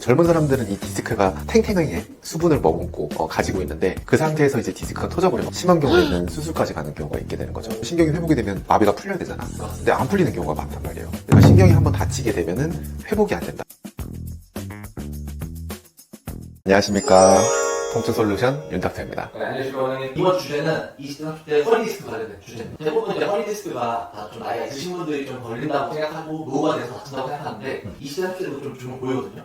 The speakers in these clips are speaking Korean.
젊은 사람들은 이 디스크가 탱탱하게 수분을 머금고 가지고 있는데 그 상태에서 이제 디스크가 터져버리면 심한 경우에는 수술까지 가는 경우가 있게 되는 거죠. 신경이 회복이 되면 마비가 풀려야 되잖아. 근데 안 풀리는 경우가 많단 말이에요. 그러니까 신경이 한번 다치게 되면은 회복이 안 된다. 안녕하십니까. 통증솔루션 윤탁태입니다. 네, 안녕하십니까. 이번 주제는 20대, 30대 허리 디스크 관련된 주제입니다. 대부분 이제 허리 디스크가 다 좀 나이가 있으신 분들이 좀 걸린다고 생각하고 노후가 돼서 다친다고 생각하는데 20대, 30대도 좀 보이거든요.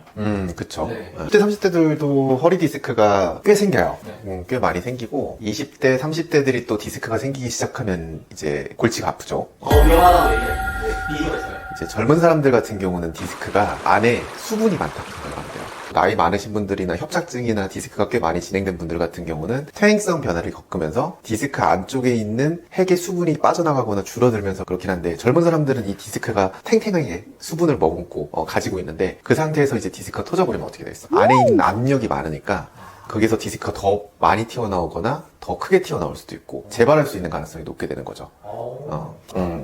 그쵸. 네. 20대, 30대들도 허리 디스크가 꽤 생겨요. 네. 꽤 많이 생기고 20대, 30대들이 또 디스크가 생기기 시작하면 이제 골치가 아프죠. 위험하다고 얘기해요. 비교가 있어요. 이제 젊은 사람들 같은 경우는 디스크가 안에 수분이 많다고 생각하면 돼요. 나이 많으신 분들이나 협착증이나 디스크가 꽤 많이 진행된 분들 같은 경우는 퇴행성 변화를 겪으면서 디스크 안쪽에 있는 핵의 수분이 빠져나가거나 줄어들면서 그렇긴 한데, 젊은 사람들은 이 디스크가 탱탱하게 수분을 머금고 가지고 있는데 그 상태에서 이제 디스크가 터져버리면 어떻게 되겠어? 안에 있는 압력이 많으니까 거기서 디스크가 더 많이 튀어나오거나 더 크게 튀어나올 수도 있고 재발할 수 있는 가능성이 높게 되는 거죠.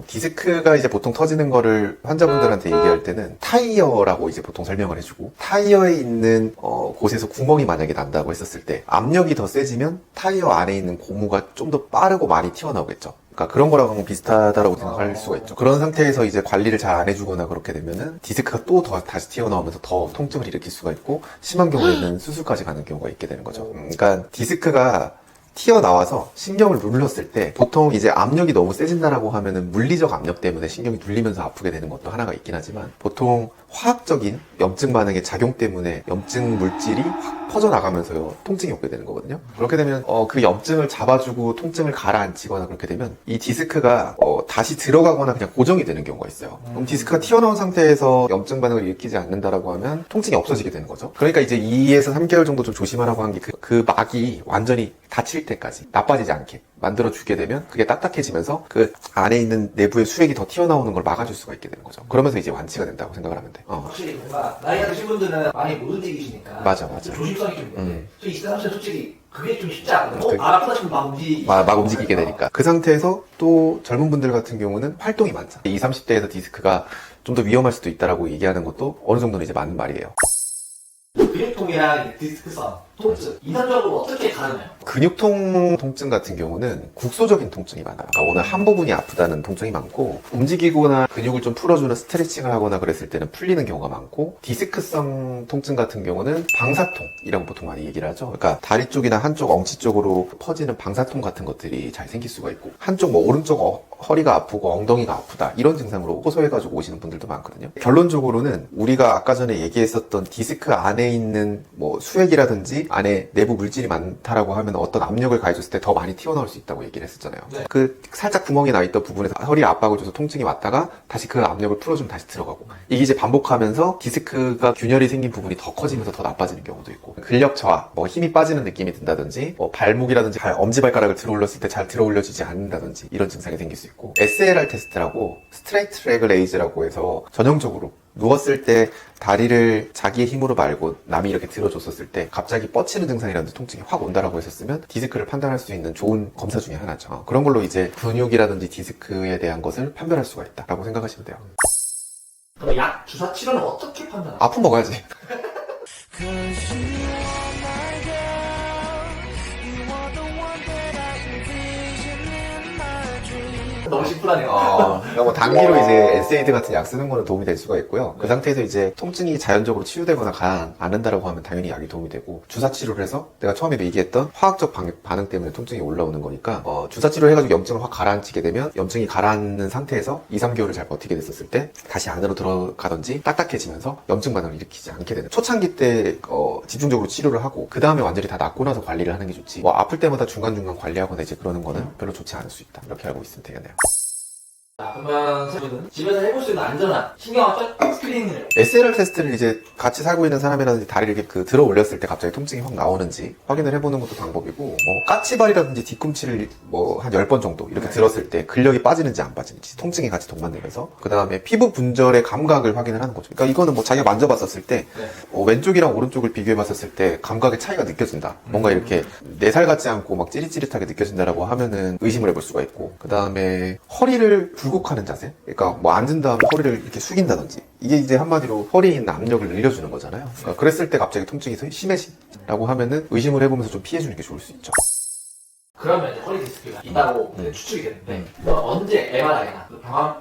디스크가 이제 보통 터지는 거를 환자분들한테 얘기할 때는 타이어라고 이제 보통 설명을 해주고, 타이어에 있는 곳에서 구멍이 만약에 난다고 했었을 때 압력이 더 세지면 타이어 안에 있는 고무가 좀 더 빠르고 많이 튀어나오겠죠. 그러니까 그런 거랑 비슷하다라고 생각할 수가 있죠. 그런 상태에서 이제 관리를 잘 안 해주거나 그렇게 되면은 디스크가 또 더 다시 튀어나오면서 더 통증을 일으킬 수가 있고, 심한 경우에는 수술까지 가는 경우가 있게 되는 거죠. 그러니까 디스크가 튀어나와서 신경을 눌렀을 때 보통 이제 압력이 너무 세진다라고 하면은 물리적 압력 때문에 신경이 눌리면서 아프게 되는 것도 하나가 있긴 하지만, 보통 화학적인 염증 반응의 작용 때문에 염증 물질이 확 퍼져나가면서 통증이 오게 되는 거거든요. 그렇게 되면 그 염증을 잡아주고 통증을 가라앉히거나 그렇게 되면 이 디스크가 다시 들어가거나 그냥 고정이 되는 경우가 있어요. 그럼 디스크가 튀어나온 상태에서 염증 반응을 일으키지 않는다라고 하면 통증이 없어지게 되는 거죠. 그러니까 이제 2에서 3개월 정도 좀 조심하라고 한 게 그 막이 완전히 닫힐 때까지 나빠지지 않게 만들어주게 되면 그게 딱딱해지면서 그 안에 있는 내부의 수액이 더 튀어나오는 걸 막아줄 수가 있게 되는 거죠. 그러면서 이제 완치가 된다고 생각을 하면 돼. 확실히 뭔가 나이가 드신 분들은 많이 못 움직이시니까 맞아. 조심성이 좀 있는데 저 20대, 30대 솔직히 그게 좀 쉽지 않거든요. 아프다 싶으면 막 움직이게 되니까. 그 상태에서 또 젊은 분들 같은 경우는 활동이 많잖아. 20, 30대에서 디스크가 좀 더 위험할 수도 있다라고 얘기하는 것도 어느 정도는 이제 맞는 말이에요. 근육통이랑 디스크성, 통증 이상적으로 어떻게 가르나요? 근육통 통증 같은 경우는 국소적인 통증이 많아요. 그러니까 오늘 한 부분이 아프다는 통증이 많고, 움직이거나 근육을 좀 풀어주는 스트레칭을 하거나 그랬을 때는 풀리는 경우가 많고, 디스크성 통증 같은 경우는 방사통이라고 보통 많이 얘기를 하죠. 그러니까 다리 쪽이나 한쪽 엉치 쪽으로 퍼지는 방사통 같은 것들이 잘 생길 수가 있고, 한쪽 뭐 오른쪽 허리가 아프고 엉덩이가 아프다 이런 증상으로 호소해가지고 오시는 분들도 많거든요. 결론적으로는 우리가 아까 전에 얘기했었던 디스크 안에 있는 뭐 수액이라든지 안에 내부 물질이 많다라고 하면 어떤 압력을 가해줬을 때 더 많이 튀어나올 수 있다고 얘기를 했었잖아요. 네. 그 살짝 구멍이 나 있던 부분에서 허리에 압박을 줘서 통증이 왔다가 다시 그 압력을 풀어주면 다시 들어가고, 이게 이제 반복하면서 디스크가 균열이 생긴 부분이 더 커지면서 더 나빠지는 경우도 있고, 근력 저하, 뭐 힘이 빠지는 느낌이 든다든지, 뭐 발목이라든지 엄지발가락을 들어 올렸을 때 잘 들어 올려지지 않는다든지 이런 증상이 생길 수 있고, SLR 테스트라고 스트레이트 레그 레이즈라고 해서 전형적으로 누웠을 때 다리를 자기의 힘으로 말고 남이 이렇게 들어줬었을 때 갑자기 뻗치는 증상이라든지 통증이 확 온다라고 했었으면 디스크를 판단할 수 있는 좋은 검사 중에 하나죠. 그런 걸로 이제 근육이라든지 디스크에 대한 것을 판별할 수가 있다라고 생각하시면 돼요. 그럼 약, 주사 치료는 어떻게 판단하나요? 아픈 먹어야지. 너무 심플하네요. 그러니까 뭐 단기로 이제 NSAID 같은 약 쓰는 거는 도움이 될 수가 있고요. 그 상태에서 이제 통증이 자연적으로 치유되거나 가라앉 않는다라고 하면 당연히 약이 도움이 되고, 주사 치료를 해서 내가 처음에 얘기했던 화학적 반응 때문에 통증이 올라오는 거니까 주사 치료를 해가지고 염증을 확 가라앉히게 되면 염증이 가라앉는 상태에서 2, 3개월을 잘 버티게 됐었을 때 다시 안으로 들어가든지 딱딱해지면서 염증 반응을 일으키지 않게 되는, 초창기 때 집중적으로 치료를 하고 그 다음에 완전히 다 낫고 나서 관리를 하는 게 좋지, 뭐 아플 때마다 중간중간 관리하거나 이제 그러는 거는 별로 좋지 않을 수 있다, 이렇게 알고 있으면 되겠네요. 자, 그러면 세분은 집에서 해볼 수 있는 안전한 신경학적 스크리닝을 SLR 테스트를 이제 같이 살고 있는 사람이라든지 다리를 이렇게 들어 올렸을 때 갑자기 통증이 확 나오는지 확인을 해보는 것도 방법이고, 뭐 까치발이라든지 뒤꿈치를 뭐 한 10번 정도 이렇게 들었을 때 근력이 빠지는지 안 빠지는지, 통증이 같이 동반되면서 그 다음에 피부 분절의 감각을 확인을 하는 거죠. 그러니까 이거는 뭐 자기가 만져봤었을 때 왼쪽이랑 오른쪽을 비교해봤었을 때 감각의 차이가 느껴진다, 뭔가 이렇게 내 살 같지 않고 막 찌릿찌릿하게 느껴진다라고 하면은 의심을 해볼 수가 있고, 그 다음에 허리를 굴곡하는 자세. 그러니까 뭐 앉은 다음에 허리를 이렇게 숙인다든지. 이게 이제 한마디로 허리에 있는 압력을 늘려주는 거잖아요. 그러니까 그랬을 때 갑자기 통증이 심해진다고 하면은 의심을 해보면서 좀 피해주는 게 좋을 수 있죠. 그러면 이제 허리 디스크가 있다고 추측이 되는데 언제 MRI나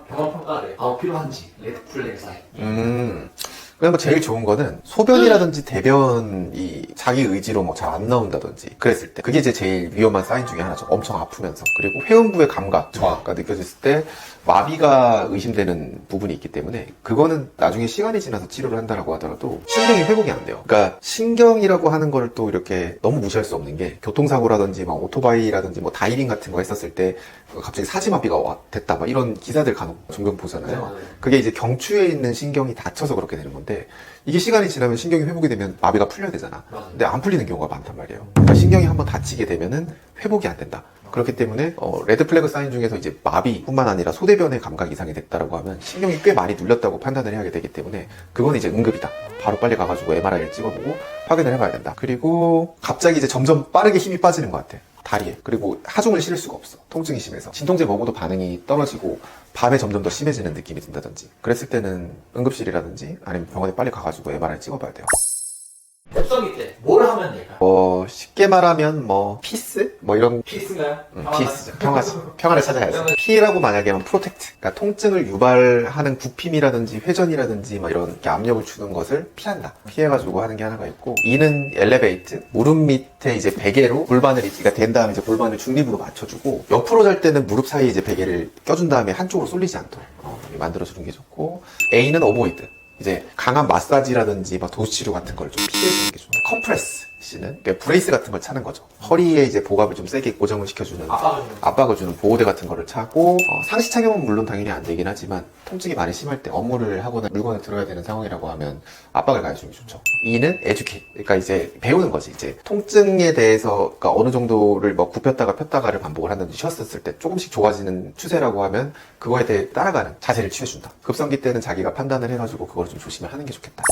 병원 평가를 필요한지 레드플래그 사인. 그냥 뭐 제일 좋은 거는 소변이라든지 대변이 자기 의지로 뭐 잘 안 나온다든지 그랬을 때 그게 이제 제일 위험한 사인 중에 하나죠. 엄청 아프면서. 그리고 회음부의 감각, 저하가 느껴졌을 때 마비가 의심되는 부분이 있기 때문에 그거는 나중에 시간이 지나서 치료를 한다라고 하더라도 신경이 회복이 안 돼요. 그러니까 신경이라고 하는 걸 또 이렇게 너무 무시할 수 없는 게 교통사고라든지 막 오토바이라든지 뭐 다이빙 같은 거 했었을 때 갑자기 사지마비가 됐다 막 이런 기사들 간혹 종종 보잖아요. 그게 이제 경추에 있는 신경이 다쳐서 그렇게 되는 건데 이게 시간이 지나면 신경이 회복이 되면 마비가 풀려야 되잖아. 근데 안 풀리는 경우가 많단 말이에요. 그러니까 신경이 한번 다치게 되면은 회복이 안 된다. 그렇기 때문에 레드 플래그 사인 중에서 이제 마비뿐만 아니라 소대변의 감각 이상이 됐다라고 하면 신경이 꽤 많이 눌렸다고 판단을 해야 되기 때문에 그건 이제 응급이다. 바로 빨리 가가지고 MRI를 찍어보고 확인을 해봐야 된다. 그리고 갑자기 이제 점점 빠르게 힘이 빠지는 것 같아. 다리에. 그리고 하중을 실을 수가 없어. 통증이 심해서. 진통제 먹어도 반응이 떨어지고 밤에 점점 더 심해지는 느낌이 든다든지. 그랬을 때는 응급실이라든지 아니면 병원에 빨리 가가지고 MRI 찍어봐야 돼요. 급성기 때 뭘 하면 될까요? 쉽게 말하면 피스? 이런 피스인가요? 피스죠. 평화를 찾아야죠. P라고 만약에 하면 프로텍트. 그러니까 통증을 유발하는 굽힘이라든지 회전이라든지 이런 이렇게 압력을 주는 것을 피한다. 피해가지고 하는 게 하나가 있고 E는 엘리베이트. 무릎 밑에 이제 베개로 골반을 이렇게 된 다음에 이제 골반을 중립으로 맞춰주고 옆으로 잘 때는 무릎 사이에 이제 베개를 껴준 다음에 한쪽으로 쏠리지 않도록 만들어주는 게 좋고 A는 어보이드. 이제 강한 마사지라든지 도수치료 같은 걸 좀 피해주는 게 좋다. 컴프레스 C는 그러니까 브레이스 같은 걸 차는 거죠. 허리에 이제 보갑을 좀 세게 고정을 시켜주는 압박을 주는 보호대 같은 거를 차고 상시 착용은 물론 당연히 안 되긴 하지만 통증이 많이 심할 때 업무를 하거나 물건을 들어야 되는 상황이라고 하면 압박을 가해주는 게 좋죠. E는 에듀케이트. 그러니까 이제 배우는 거지. 이제 통증에 대해서 그러니까 어느 정도를 굽혔다가 폈다가를 반복을 하는지 쉬었을 때 조금씩 좋아지는 추세라고 하면 그거에 대해 따라가는 자세를 취해준다. 급성기 때는 자기가 판단을 해가지고 그걸 좀 조심을 하는 게 좋겠다.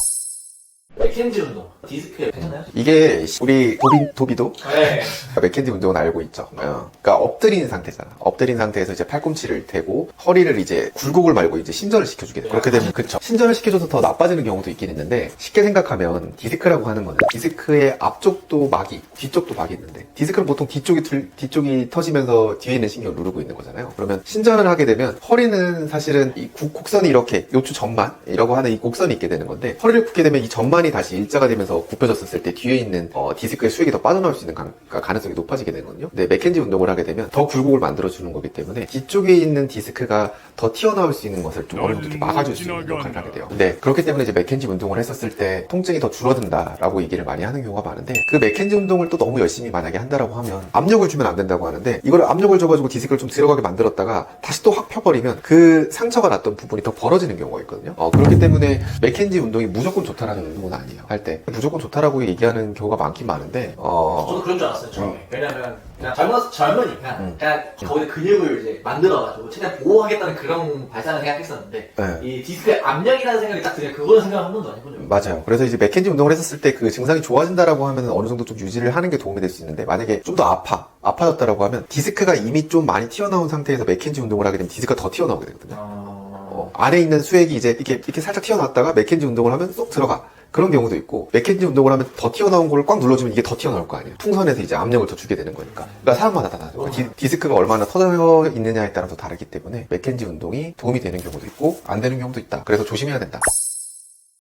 맥켄지 운동, 디스크 괜찮아요? 이게 우리 도비도 네. 맥켄지 운동은 알고 있죠. 그러니까 엎드린 상태잖아. 엎드린 상태에서 이제 팔꿈치를 대고 허리를 이제 굴곡을 말고 이제 신전을 시켜주게 돼. 그렇게 되면 그쵸. 신전을 시켜줘서 더 나빠지는 경우도 있긴 있는데 쉽게 생각하면 디스크라고 하는 거는 디스크의 앞쪽도 막이, 뒤쪽도 막이 있는데 디스크는 보통 뒤쪽이 터지면서 뒤에 있는 신경을 누르고 있는 거잖아요. 그러면 신전을 하게 되면 허리는 사실은 이 곡선이 이렇게 요추 전만이라고 하는 이 곡선이 있게 되는 건데 허리를 굽게 되면 이 전만이 다시 일자가 되면서 굽혀졌을 때 뒤에 있는 디스크의 수액이 더 빠져나올 수 있는 가능성이 높아지게 되거든요. 근데 맥켄지 운동을 하게 되면 더 굴곡을 만들어주는 거기 때문에 뒤쪽에 있는 디스크가 더 튀어나올 수 있는 것을 좀 어느 정도 이렇게 막아줄 수 있는 역할을 하게 돼요. 근데 그렇기 때문에 이제 맥켄지 운동을 했었을 때 통증이 더 줄어든다라고 얘기를 많이 하는 경우가 많은데 그 맥켄지 운동을 또 너무 열심히 만약에 한다라고 하면 압력을 주면 안 된다고 하는데 이걸 압력을 줘가지고 디스크를 좀 들어가게 만들었다가 다시 또 확 펴버리면 그 상처가 났던 부분이 더 벌어지는 경우가 있거든요. 그렇기 때문에 맥켄지 운동이 무조건 좋다라는 운동은 아니에요. 할 때 무조건 좋다라고 얘기하는 경우가 많긴 많은데 저도 그런 줄 알았어요 처음에. 왜냐면 그냥 젊으니까 그냥 거기에 근육을 이제 만들어가지고 최대한 보호하겠다는 그런 발상을 생각했었는데 이 디스크의 압력이라는 생각이 딱 들으면 그거는 생각 한 번도 안 해본 적이 맞아요. 그래서 이제 맥켄지 운동을 했었을 때 그 증상이 좋아진다라고 하면 어느 정도 좀 유지를 하는 게 도움이 될 수 있는데 만약에 좀 더 아파졌다라고 하면 디스크가 이미 좀 많이 튀어나온 상태에서 맥켄지 운동을 하게 되면 디스크가 더 튀어나오게 되거든요. 안에 있는 수액이 이제 이렇게 살짝 튀어나왔다가 맥켄지 운동을 하면 쏙 들어가. 그런 경우도 있고 맥켄지 운동을 하면 더 튀어나온 걸 꽉 눌러주면 이게 더 튀어나올 거 아니에요. 풍선에서 이제 압력을 더 주게 되는 거니까. 그러니까 사람마다 다르죠. 디스크가 얼마나 터져 있느냐에 따라서 다르기 때문에 맥켄지 운동이 도움이 되는 경우도 있고 안 되는 경우도 있다. 그래서 조심해야 된다.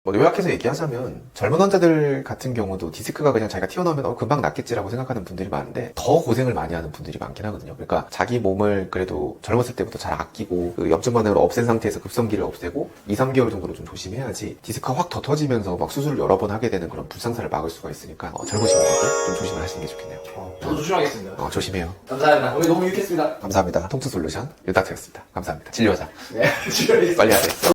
요약해서 얘기하자면 젊은 환자들 같은 경우도 디스크가 그냥 자기가 튀어나오면 금방 낫겠지라고 생각하는 분들이 많은데 더 고생을 많이 하는 분들이 많긴 하거든요. 그러니까 자기 몸을 그래도 젊었을 때부터 잘 아끼고 그 염증 반응을 없앤 상태에서 급성기를 없애고 2-3개월 정도로 좀 조심해야지 디스크가 확 더 터지면서 막 수술을 여러 번 하게 되는 그런 불상사를 막을 수가 있으니까 젊으신 분들 좀 조심을 하시는 게 좋겠네요. 저도 조심하겠습니다. 조심해요. 감사합니다. 오늘 너무 유익했습니다. 감사합니다. 통증 솔루션 유닥터였습니다. 감사합니다. 진료하자. 네, 진료하겠습니다. 빨리 하세요.